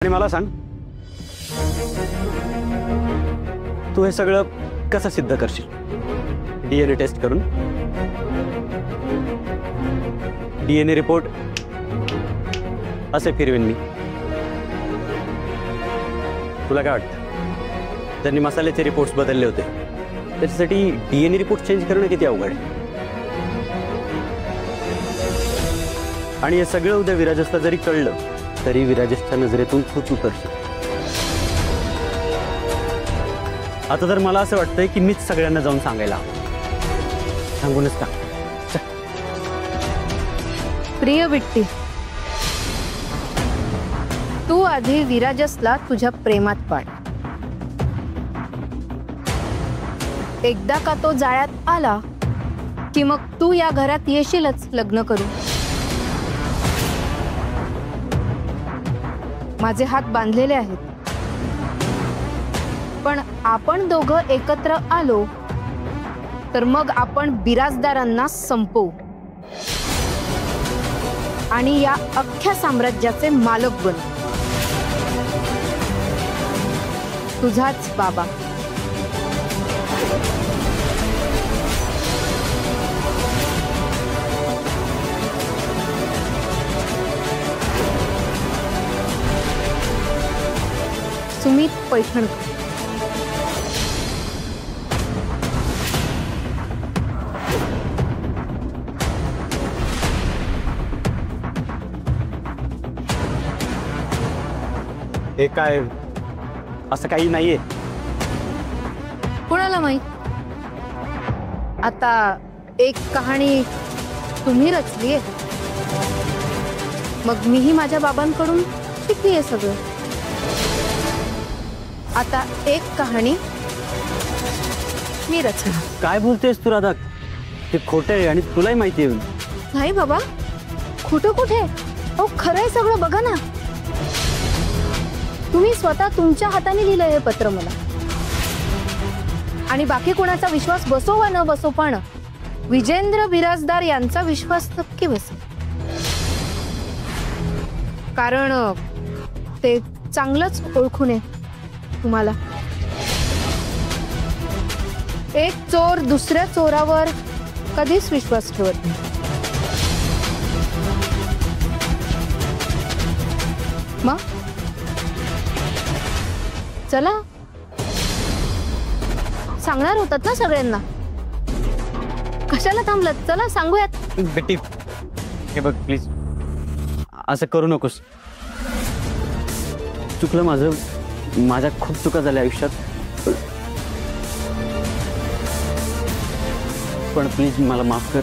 आणि मला सांग, तू हे सगळं कसं सिद्ध करशील? डीएनए टेस्ट करून? डीएनए रिपोर्ट असे फिरवेन मी? तुला काय वाटतं, त्यांनी मसाल्याचे रिपोर्ट्स बदलले होते, त्याच्यासाठी डीएनए रिपोर्ट चेंज करणं किती अवघड आहे? आणि हे सगळं उद्या विराजसला जरी कळलं तरी विराजसच्या नजरेतून तूच उतरशील. आता तर मला असं वाटतंय की मीच सगळ्यांना जाऊन सांगायला सांगूनच का. प्रिय विट्टी, तू आधी विराजसला तुझ्या प्रेमात पाड. एकदा का तो जाळ्यात आला की मग तू या घरात येशीलच लग्न करू. माझे हात बांधलेले आहेत, पण आपण दोघं एकत्र आलो तर मग आपण बिराजदारांना संपवू आणि या अख्ख्या साम्राज्याचे मालक बनू. तुझाच बाबा. सुमित पैठणकर. हे काय, असं काही नाहीये. कुणाला माहित? आता एक कहाणी तुम्ही रचली आहे, मग मीही माझ्या बाबांकडून शिकली आहे सगळं. आता एक कहाणी मी रचणार. काय बोलतेस तू राधा? ते खोटं आहे आणि तुलाही माहिती आहे. नाही बाबा, खोटं कुठे? अहो खरं आहे सगळं. बघा ना, तुम्ही स्वतः तुमच्या हाताने लिहिलं हे पत्र मला. आणि बाकी कोणाचा विश्वास बसो वा न बसो, पण विजेंद्र बिराजदार यांचा विश्वास नक्की बसेल, कारण ते चांगलंच ओळखून आहे तुम्हाला. एक चोर दुसऱ्या चोरावर कधीच विश्वास ठेवत नाही. मग चला, सांगणार होतात ना सगळ्यांना, कशाला थांबलात? चला सांगूयात. बेटी हे बघ, प्लीज असं करू नकोस. चुकलं माझं, माझ्या खूप चुका झाल्या आयुष्यात, पण प्लीज मला माफ कर.